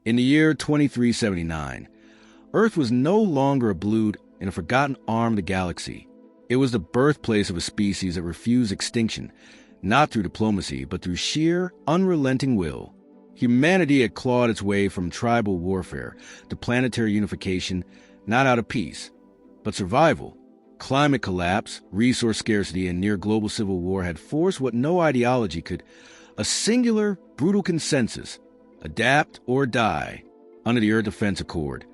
In the year 2379, Earth was no longer a blue in a forgotten arm of the galaxy. It was the birthplace of a species that refused extinction, not through diplomacy, but through sheer, unrelenting will. Humanity had clawed its way from tribal warfare to planetary unification, not out of peace, but survival. Climate collapse, resource scarcity, and near-global civil war had forced what no ideology could: a singular, brutal consensus: adapt or die. Under the Earth Defense Accord,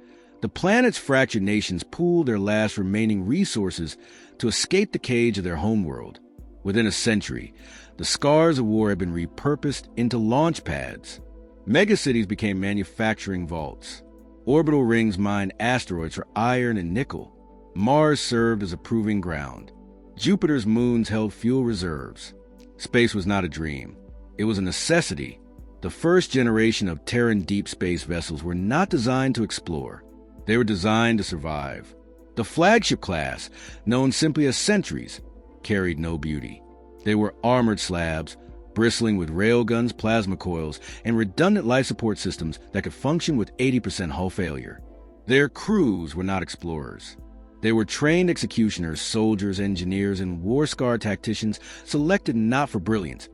the planet's fractured nations pooled their last remaining resources to escape the cage of their homeworld. Within a century, the scars of war had been repurposed into launch pads. Megacities became manufacturing vaults. Orbital rings mined asteroids for iron and nickel. Mars served as a proving ground. Jupiter's moons held fuel reserves. Space was not a dream. It was a necessity. The first generation of Terran deep space vessels were not designed to explore. They were designed to survive. The flagship class, known simply as Sentries, carried no beauty. They were armored slabs, bristling with railguns, plasma coils, and redundant life support systems that could function with 80% hull failure. Their crews were not explorers. They were trained executioners, soldiers, engineers, and war-scarred tacticians selected not for brilliance,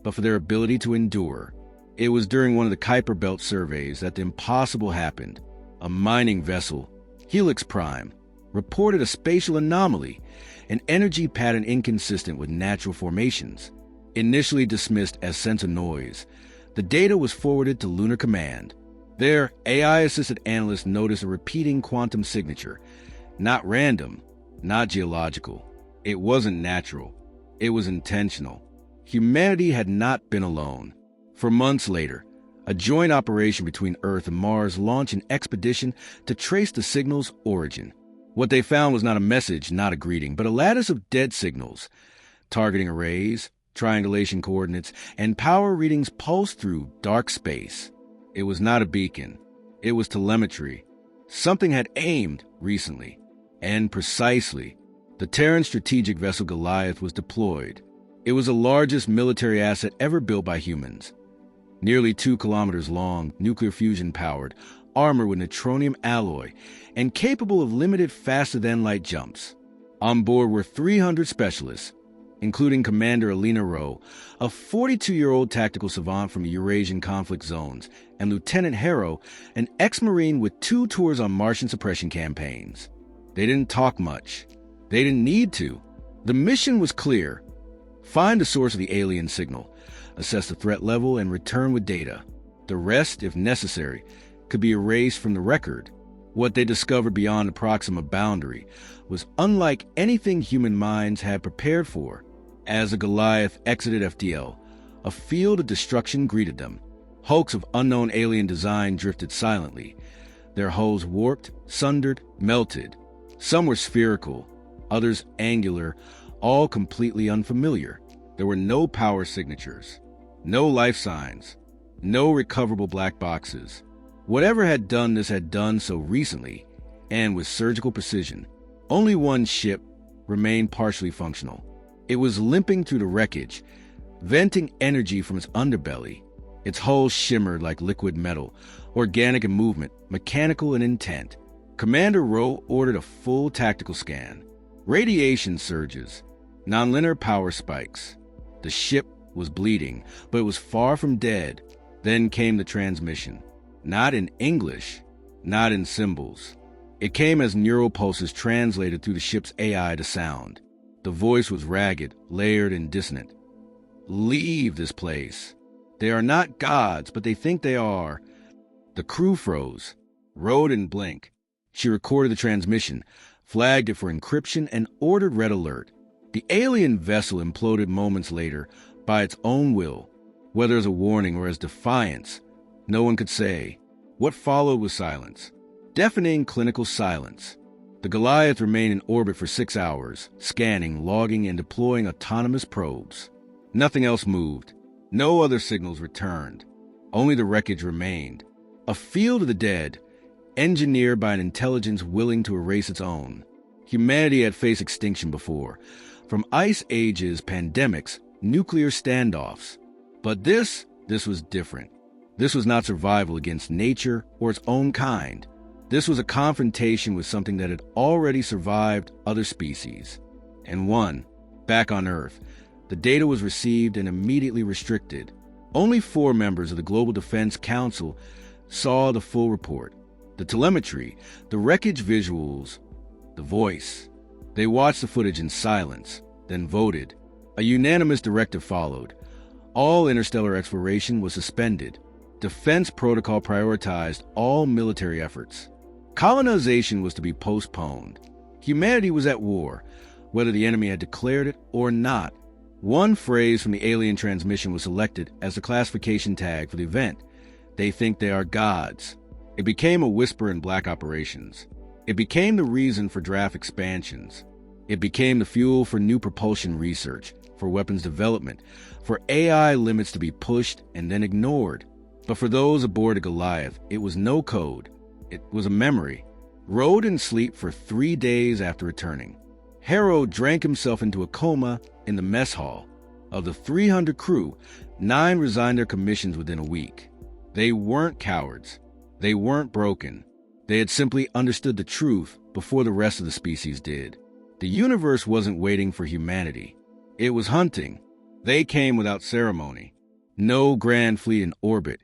but for their ability to endure. It was during one of the Kuiper Belt surveys that the impossible happened. A mining vessel, Helix Prime, reported a spatial anomaly, an energy pattern inconsistent with natural formations. Initially dismissed as sensor noise, the data was forwarded to Lunar Command. Their AI-assisted analysts noticed a repeating quantum signature. Not random, not geological. It wasn't natural. It was intentional. Humanity had not been alone. For months later, a joint operation between Earth and Mars launched an expedition to trace the signal's origin. What they found was not a message, not a greeting, but a lattice of dead signals. Targeting arrays, triangulation coordinates, and power readings pulsed through dark space. It was not a beacon. It was telemetry. Something had aimed recently, and precisely. The Terran strategic vessel Goliath was deployed. It was the largest military asset ever built by humans. Nearly 2 kilometers long, nuclear fusion-powered, armored with neutronium alloy, and capable of limited faster-than-light jumps. On board were 300 specialists, including Commander Alina Rowe, a 42-year-old tactical savant from Eurasian conflict zones, and Lieutenant Harrow, an ex-Marine with 2 tours on Martian suppression campaigns. They didn't talk much. They didn't need to. The mission was clear: find the source of the alien signal, assess the threat level, and return with data. The rest, if necessary, could be erased from the record. What they discovered beyond the Proxima boundary was unlike anything human minds had prepared for. As the Goliath exited FDL, a field of destruction greeted them. Hulks of unknown alien design drifted silently. Their hulls warped, sundered, melted. Some were spherical, others angular, all completely unfamiliar. There were no power signatures, no life signs, no recoverable black boxes. Whatever had done this had done so recently and with surgical precision. Only one ship remained partially functional. It was limping through the wreckage, venting energy from its underbelly. Its hull shimmered like liquid metal, organic in movement, mechanical in intent. Commander Rowe ordered a full tactical scan. Radiation surges, nonlinear power spikes. The ship was bleeding, but it was far from dead. Then came the transmission. Not in English, not in symbols. It came as neural pulses translated through the ship's AI to sound. The voice was ragged, layered, and dissonant. "Leave this place. They are not gods, but they think they are." The crew froze. Rowe didn't blink. She recorded the transmission, flagged it for encryption, and ordered red alert. The alien vessel imploded moments later by its own will. Whether as a warning or as defiance, no one could say. What followed was silence. Deafening clinical silence. The Goliath remained in orbit for 6 hours, scanning, logging, and deploying autonomous probes. Nothing else moved. No other signals returned. Only the wreckage remained. A field of the dead, engineered by an intelligence willing to erase its own. Humanity had faced extinction before, from ice ages, pandemics, nuclear standoffs. But this was different. This was not survival against nature or its own kind. This was a confrontation with something that had already survived other species and won. Back on Earth, the data was received and immediately restricted. Only 4 members of the Global Defense Council saw the full report. The telemetry, the wreckage visuals, the voice. They watched the footage in silence, then voted. A unanimous directive followed. All interstellar exploration was suspended. Defense protocol prioritized all military efforts. Colonization was to be postponed. Humanity was at war, whether the enemy had declared it or not. One phrase from the alien transmission was selected as the classification tag for the event. They think they are gods. It became a whisper in black operations. It became the reason for draft expansions. It became the fuel for new propulsion research, for weapons development, for AI limits to be pushed and then ignored. But for those aboard the Goliath, it was no code. It was a memory. Rode in sleep for 3 days after returning. Harrow drank himself into a coma in the mess hall. Of the 300 crew, 9 resigned their commissions within a week. They weren't cowards. They weren't broken. They had simply understood the truth before the rest of the species did. The universe wasn't waiting for humanity. It was hunting. They came without ceremony. No grand fleet in orbit.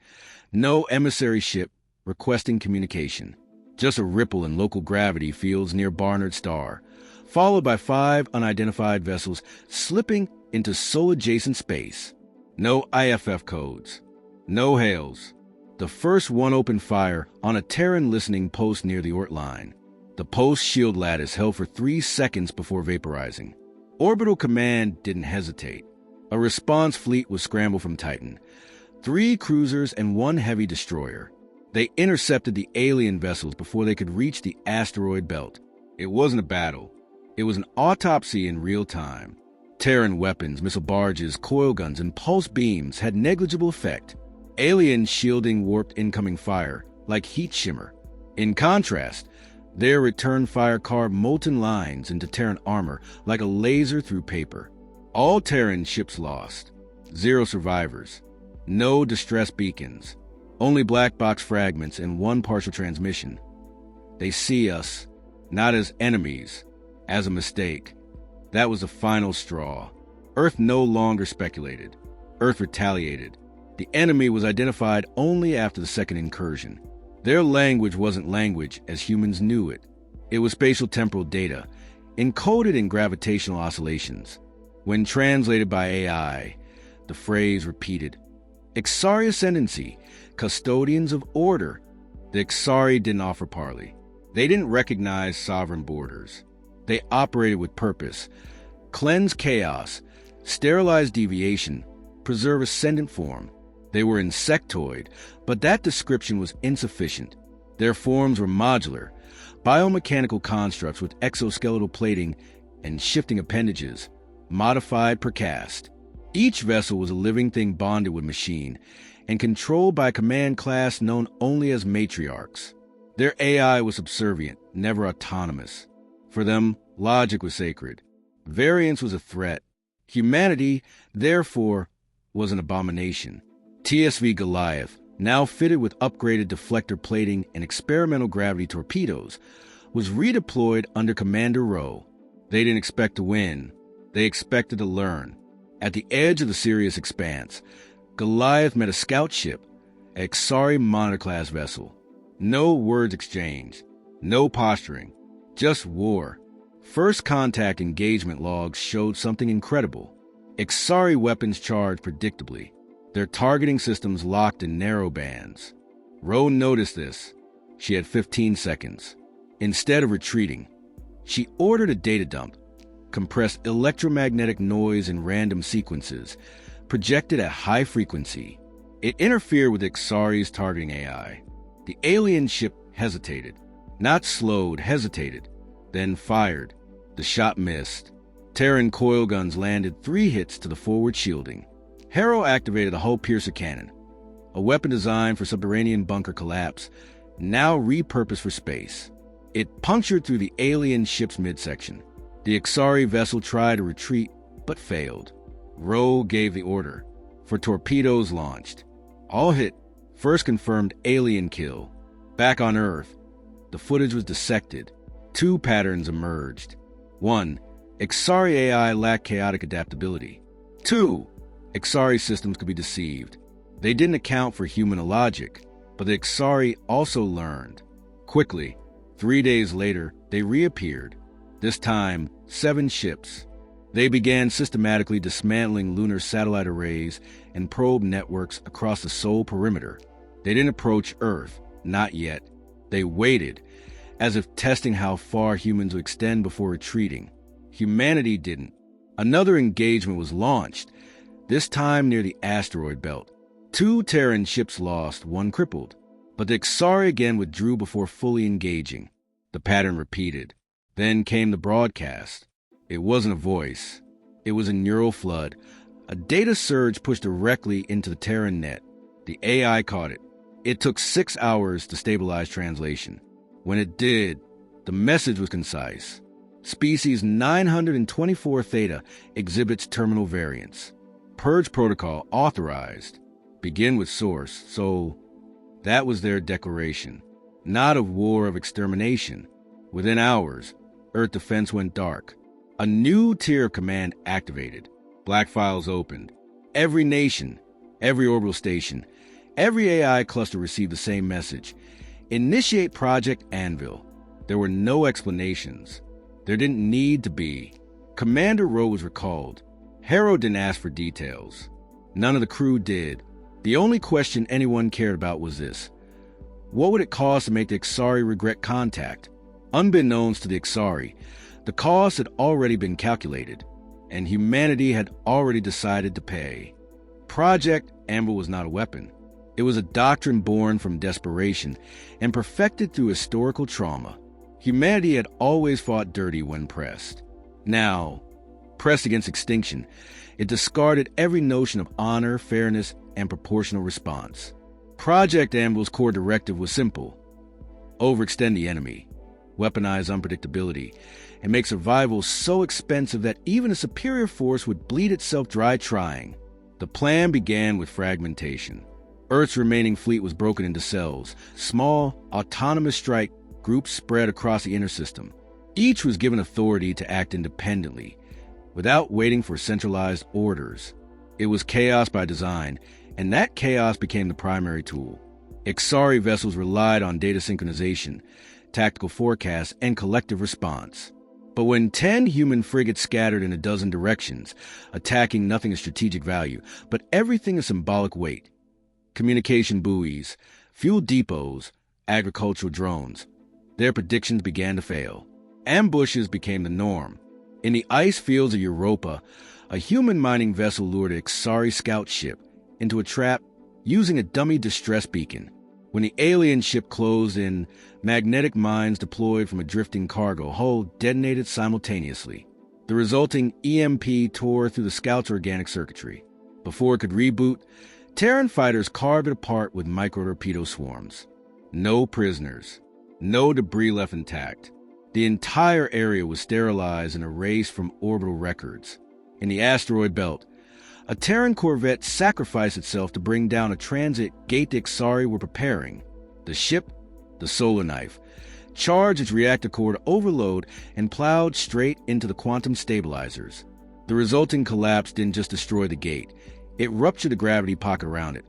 No emissary ship requesting communication. Just a ripple in local gravity fields near Barnard Star, followed by 5 unidentified vessels slipping into Sol-adjacent space. No IFF codes. No hails. The first one opened fire on a Terran listening post near the Oort line. The post shield lattice held for 3 seconds before vaporizing. Orbital Command didn't hesitate. A response fleet was scrambled from Titan. 3 cruisers and 1 heavy destroyer. They intercepted the alien vessels before they could reach the asteroid belt. It wasn't a battle. It was an autopsy in real time. Terran weapons, missile barges, coil guns, and pulse beams had negligible effect. Alien shielding warped incoming fire like heat shimmer. In contrast, their return fire carved molten lines into Terran armor like a laser through paper. All Terran ships lost. 0 survivors. No distress beacons. Only black box fragments and 1 partial transmission. They see us, not as enemies, as a mistake. That was the final straw. Earth no longer speculated. Earth retaliated. The enemy was identified only after the second incursion. Their language wasn't language as humans knew it. It was spatial temporal data, encoded in gravitational oscillations. When translated by AI, the phrase repeated, Ixari Ascendancy, custodians of order. The Ixari didn't offer parley. They didn't recognize sovereign borders. They operated with purpose. Cleanse chaos, sterilize deviation, preserve ascendant form. They were insectoid, but that description was insufficient. Their forms were modular, biomechanical constructs with exoskeletal plating and shifting appendages, modified per cast. Each vessel was a living thing bonded with machine and controlled by a command class known only as matriarchs. Their AI was subservient, never autonomous. For them, logic was sacred. Variance was a threat. Humanity, therefore, was an abomination. TSV Goliath, now fitted with upgraded deflector plating and experimental gravity torpedoes, was redeployed under Commander Rowe. They didn't expect to win. They expected to learn. At the edge of the Sirius Expanse, Goliath met a scout ship, a Ixari Monitor-class vessel. No words exchanged. No posturing. Just war. First contact engagement logs showed something incredible. Ixari weapons charged predictably. Their targeting systems locked in narrow bands. Rowe noticed this. She had 15 seconds. Instead of retreating, she ordered a data dump, compressed electromagnetic noise in random sequences, projected at high frequency. It interfered with Ixari's targeting AI. The alien ship hesitated. Not slowed, hesitated. Then fired. The shot missed. Terran coil guns landed 3 hits to the forward shielding. Harrow activated the hull piercer cannon, a weapon designed for subterranean bunker collapse, now repurposed for space. It punctured through the alien ship's midsection. The Ixari vessel tried to retreat, but failed. Rowe gave the order for torpedoes launched. All hit First confirmed alien kill. Back on Earth, the footage was dissected. 2 patterns emerged. 1. Xari AI lacked chaotic adaptability. 2. Xari systems could be deceived. They didn't account for human logic, but the Xari also learned. Quickly, 3 days later, they reappeared. This time, 7 ships. They began systematically dismantling lunar satellite arrays and probe networks across the Sol perimeter. They didn't approach Earth, not yet. They waited, as if testing how far humans would extend before retreating. Humanity didn't. Another engagement was launched, this time near the asteroid belt. 2 Terran ships lost, 1 crippled. But the Xari again withdrew before fully engaging. The pattern repeated. Then came the broadcast. It wasn't a voice. It was a neural flood. A data surge pushed directly into the Terran net. The AI caught it. It took 6 hours to stabilize translation. When it did, the message was concise. Species 924 Theta exhibits terminal variants. Purge protocol authorized. Begin with source. So that was their declaration. Not of war, of extermination. Within hours, Earth defense went dark. A new tier of command activated. Black files opened. Every nation, every orbital station, every AI cluster received the same message. Initiate Project Anvil. There were no explanations. There didn't need to be. Commander Rowe was recalled. Harrow didn't ask for details. None of the crew did. The only question anyone cared about was this. What would it cost to make the Xari regret contact? Unbeknownst to the Xari, the cost had already been calculated, and humanity had already decided to pay. Project Anvil was not a weapon. It was a doctrine born from desperation and perfected through historical trauma. Humanity had always fought dirty when pressed. Now, pressed against extinction, it discarded every notion of honor, fairness, and proportional response. Project Anvil's core directive was simple. Overextend the enemy, weaponize unpredictability, and make survival so expensive that even a superior force would bleed itself dry trying. The plan began with fragmentation. Earth's remaining fleet was broken into cells, small, autonomous strike groups spread across the inner system. Each was given authority to act independently, without waiting for centralized orders. It was chaos by design, and that chaos became the primary tool. Xari vessels relied on data synchronization, tactical forecasts, and collective response. But when 10 human frigates scattered in a dozen directions, attacking nothing of strategic value, but everything of symbolic weight, communication buoys, fuel depots, agricultural drones, their predictions began to fail. Ambushes became the norm. In the ice fields of Europa, a human mining vessel lured a Xari scout ship into a trap using a dummy distress beacon. When the alien ship closed in, magnetic mines deployed from a drifting cargo hull detonated simultaneously. The resulting EMP tore through the scout's organic circuitry. Before it could reboot, Terran fighters carved it apart with micro-torpedo swarms. No prisoners. No debris left intact. The entire area was sterilized and erased from orbital records. In the asteroid belt, a Terran corvette sacrificed itself to bring down a transit gate the Xari were preparing. The ship, the solar knife, charged its reactor core to overload and plowed straight into the quantum stabilizers. The resulting collapse didn't just destroy the gate, it ruptured the gravity pocket around it,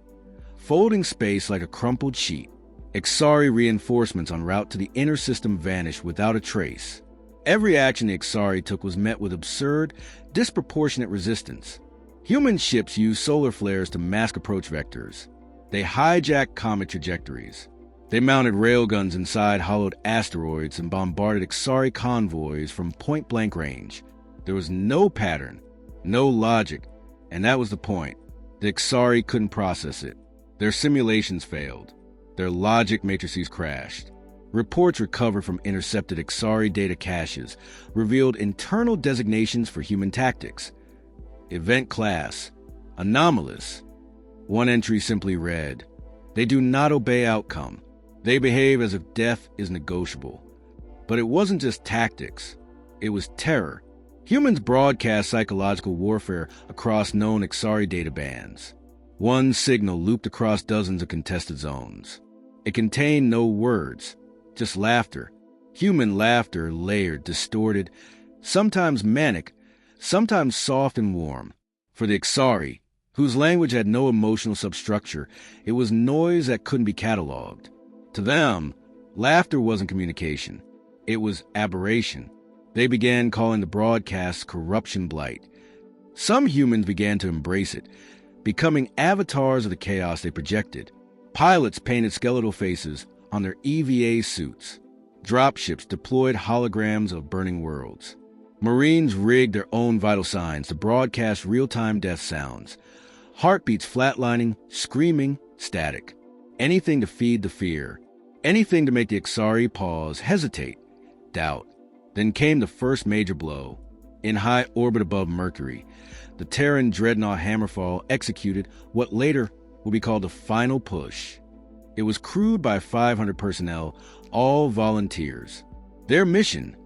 folding space like a crumpled sheet. Xari reinforcements en route to the inner system vanished without a trace. Every action the Xari took was met with absurd, disproportionate resistance. Human ships used solar flares to mask approach vectors. They hijacked comet trajectories. They mounted railguns inside hollowed asteroids and bombarded Xari convoys from point-blank range. There was no pattern, no logic, and that was the point. The Xari couldn't process it. Their simulations failed. Their logic matrices crashed. Reports recovered from intercepted Xari data caches revealed internal designations for human tactics. Event class, anomalous. One entry simply read, "They do not obey outcome. They behave as if death is negotiable." But it wasn't just tactics. It was terror. Humans broadcast psychological warfare across known Xari data bands. One signal looped across dozens of contested zones. It contained no words, just laughter. Human laughter, layered, distorted, sometimes manic, sometimes soft and warm. For the Ixari, whose language had no emotional substructure, it was noise that couldn't be cataloged. To them, laughter wasn't communication. It was aberration. They began calling the broadcasts corruption blight. Some humans began to embrace it, becoming avatars of the chaos they projected. Pilots painted skeletal faces on their EVA suits. Dropships deployed holograms of burning worlds. Marines rigged their own vital signs to broadcast real-time death sounds. Heartbeats flatlining, screaming, static. Anything to feed the fear. Anything to make the Ixari pause, hesitate, doubt. Then came the first major blow. In high orbit above Mercury, the Terran dreadnought Hammerfall executed what later will be called the final push. It was crewed by 500 personnel, all volunteers. Their mission: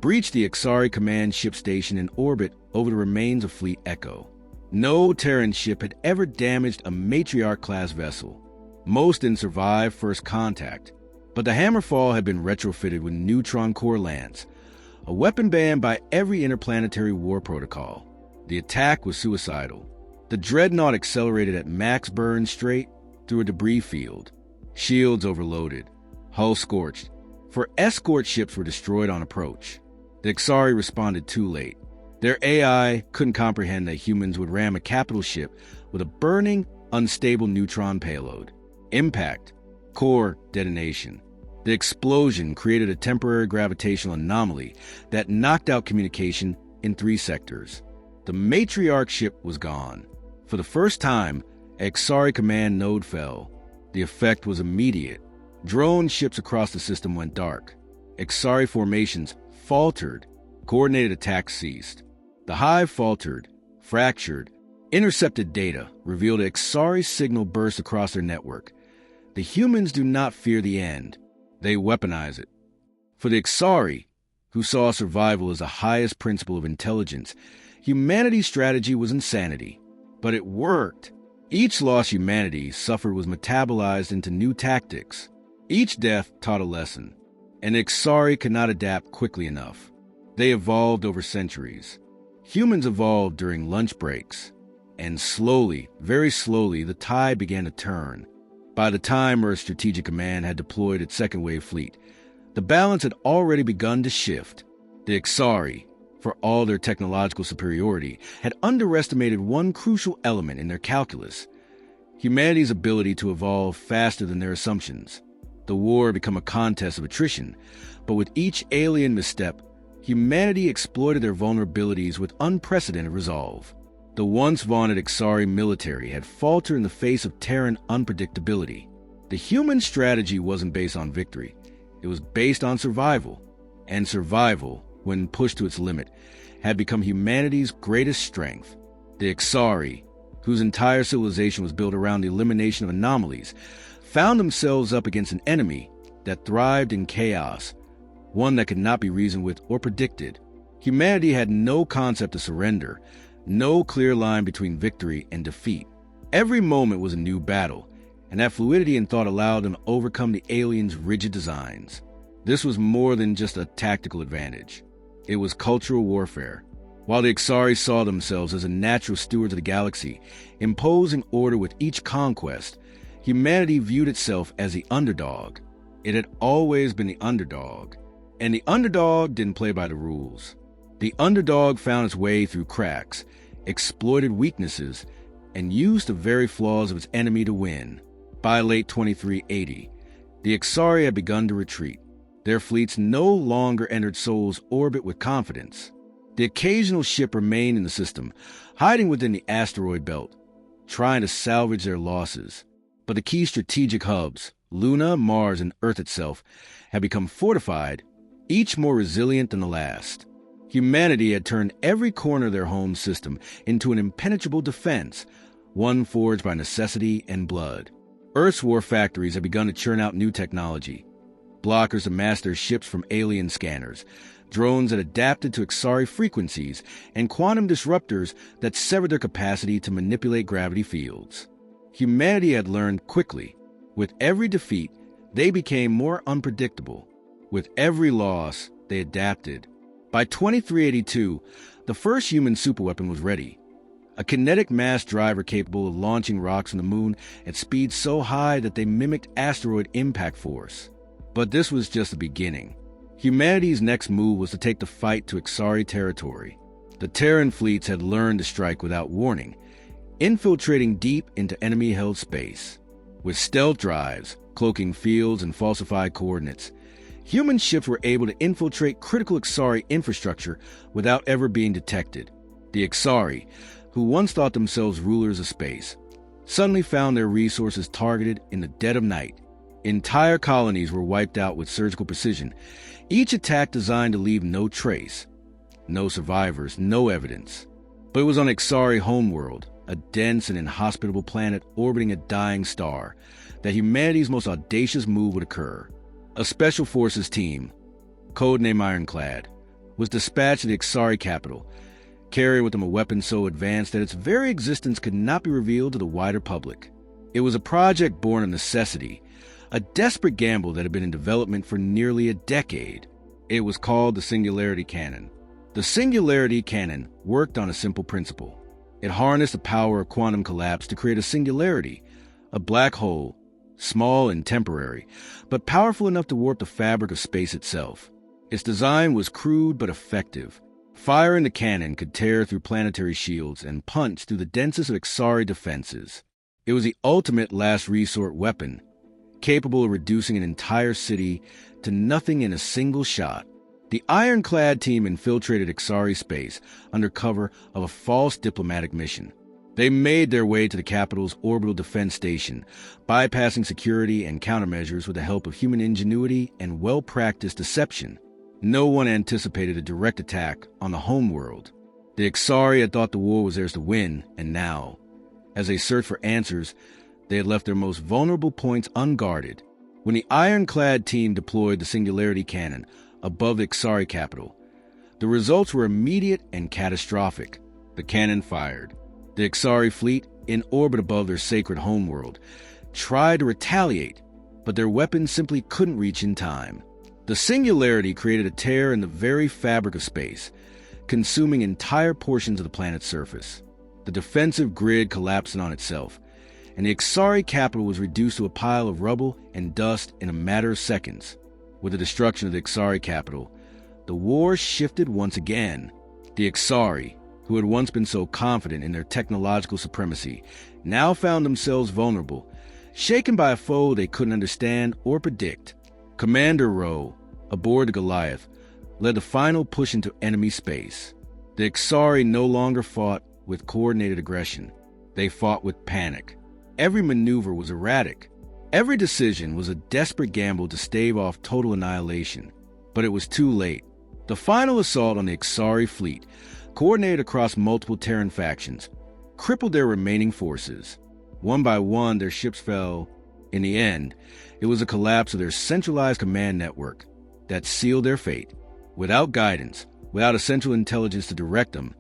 breach the Ixari command ship station in orbit over the remains of Fleet Echo. No Terran ship had ever damaged a Matriarch-class vessel. Most didn't survive first contact, but the Hammerfall had been retrofitted with neutron core lance, a weapon banned by every interplanetary war protocol. The attack was suicidal. The dreadnought accelerated at max burn straight through a debris field. Shields overloaded, hull scorched, for escort ships were destroyed on approach. The Ixari responded too late. Their AI couldn't comprehend that humans would ram a capital ship with a burning, unstable neutron payload. Impact, core detonation. The explosion created a temporary gravitational anomaly that knocked out communication in 3 sectors. The Matriarch ship was gone. For the first time, a Ixari command node fell. The effect was immediate. Drone ships across the system went dark. Ixari formations faltered. Coordinated attacks ceased. The hive faltered, fractured. Intercepted data revealed a Ixari signal burst across their network. The humans do not fear the end. They weaponize it. For the Ixari, who saw survival as the highest principle of intelligence, humanity's strategy was insanity. But it worked. Each lost humanity suffered was metabolized into new tactics. Each death taught a lesson, and the Ixari could not adapt quickly enough. They evolved over centuries. Humans evolved during lunch breaks, and slowly, very slowly, the tide began to turn. By the time Earth's Strategic Command had deployed its second wave fleet, the balance had already begun to shift. The Ixari, for all their technological superiority, had underestimated one crucial element in their calculus: humanity's ability to evolve faster than their assumptions. The war had become a contest of attrition, but with each alien misstep, humanity exploited their vulnerabilities with unprecedented resolve. The once vaunted Ixari military had faltered in the face of Terran unpredictability. The human strategy wasn't based on victory. It was based on survival. And survival, when pushed to its limit, had become humanity's greatest strength. The Ixari, whose entire civilization was built around the elimination of anomalies, found themselves up against an enemy that thrived in chaos, one that could not be reasoned with or predicted. Humanity had no concept of surrender, no clear line between victory and defeat. Every moment was a new battle, and that fluidity in thought allowed them to overcome the aliens' rigid designs. This was more than just a tactical advantage. It was cultural warfare. While the Ixari saw themselves as a natural stewards of the galaxy, imposing order with each conquest, humanity viewed itself as the underdog. It had always been the underdog, and the underdog didn't play by the rules. The underdog found its way through cracks, exploited weaknesses, and used the very flaws of its enemy to win. By late 2380, the Ixari had begun to retreat. Their fleets no longer entered Sol's orbit with confidence. The occasional ship remained in the system, hiding within the asteroid belt, trying to salvage their losses. But the key strategic hubs, Luna, Mars, and Earth itself, had become fortified, each more resilient than the last. Humanity had turned every corner of their home system into an impenetrable defense, one forged by necessity and blood. Earth's war factories had begun to churn out new technology. Blockers to mask their ships from alien scanners, drones that adapted to Ixari frequencies, and quantum disruptors that severed their capacity to manipulate gravity fields. Humanity had learned quickly. With every defeat, they became more unpredictable. With every loss, they adapted. By 2382, the first human superweapon was ready. A kinetic mass driver capable of launching rocks from the moon at speeds so high that they mimicked asteroid impact force. But this was just the beginning. Humanity's next move was to take the fight to Ixari territory. The Terran fleets had learned to strike without warning, infiltrating deep into enemy-held space. With stealth drives, cloaking fields, and falsified coordinates, human ships were able to infiltrate critical Ixari infrastructure without ever being detected. The Ixari, who once thought themselves rulers of space, suddenly found their resources targeted in the dead of night. Entire colonies were wiped out with surgical precision, each attack designed to leave no trace. No survivors, no evidence. But it was on Ixari homeworld, a dense and inhospitable planet orbiting a dying star, that humanity's most audacious move would occur. A special forces team, codenamed Ironclad, was dispatched to the Ixari capital, carrying with them a weapon so advanced that its very existence could not be revealed to the wider public. It was a project born of necessity, a desperate gamble that had been in development for nearly a decade. It was called the Singularity Cannon. The Singularity Cannon worked on a simple principle. It harnessed the power of quantum collapse to create a singularity, a black hole, small and temporary, but powerful enough to warp the fabric of space itself. Its design was crude but effective. Fire in the cannon could tear through planetary shields and punch through the densest of Ixari defenses. It was the ultimate last resort weapon, capable of reducing an entire city to nothing in a single shot. The Ironclad team infiltrated Ixari space under cover of a false diplomatic mission. They made their way to the capital's orbital defense station, bypassing security and countermeasures with the help of human ingenuity and well-practiced deception. No one anticipated a direct attack on the homeworld. The Ixari had thought the war was theirs to win, and now, as they searched for answers, they had left their most vulnerable points unguarded. When the Ironclad team deployed the Singularity Cannon above the Ixari capital, the results were immediate and catastrophic. The cannon fired. The Ixari fleet, in orbit above their sacred homeworld, tried to retaliate, but their weapons simply couldn't reach in time. The Singularity created a tear in the very fabric of space, consuming entire portions of the planet's surface. The defensive grid collapsed in on itself, and the Ixari capital was reduced to a pile of rubble and dust in a matter of seconds. With the destruction of the Ixari capital, the war shifted once again. The Ixari, who had once been so confident in their technological supremacy, now found themselves vulnerable, shaken by a foe they couldn't understand or predict. Commander Rowe, aboard the Goliath, led the final push into enemy space. The Ixari no longer fought with coordinated aggression. They fought with panic. Every maneuver was erratic. Every decision was a desperate gamble to stave off total annihilation. But it was too late. The final assault on the Ixari fleet, coordinated across multiple Terran factions, crippled their remaining forces. One by one, their ships fell. In the end, it was a collapse of their centralized command network that sealed their fate. Without guidance, without a central intelligence to direct them,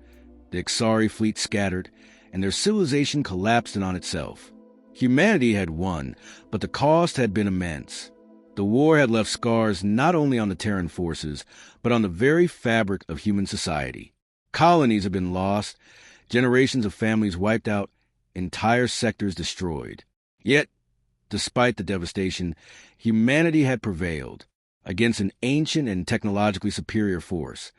the Ixari fleet scattered, and their civilization collapsed in on itself. Humanity had won, but the cost had been immense. The war had left scars not only on the Terran forces, but on the very fabric of human society. Colonies had been lost, generations of families wiped out, entire sectors destroyed. Yet, despite the devastation, humanity had prevailed against an ancient and technologically superior force.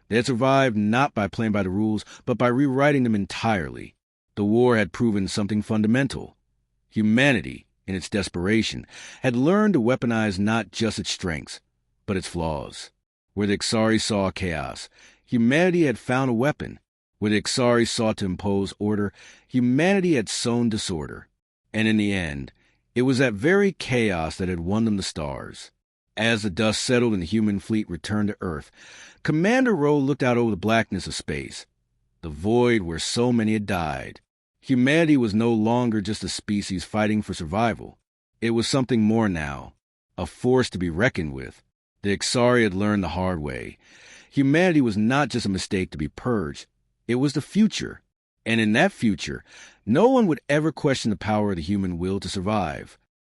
They had survived not by playing by the rules, but by rewriting them entirely. The war had proven something fundamental. Humanity, in its desperation, had learned to weaponize not just its strengths, but its flaws. Where the Ixari saw chaos, humanity had found a weapon. Where the Ixari sought to impose order, humanity had sown disorder. And in the end, it was that very chaos that had won them the stars. As the dust settled and the human fleet returned to Earth, Commander Rowe looked out over the blackness of space, the void where so many had died. Humanity was no longer just a species fighting for survival. It was something more now, a force to be reckoned with. The Ixari had learned the hard way. Humanity was not just a mistake to be purged. It was the future. And in that future, no one would ever question the power of the human will to survive.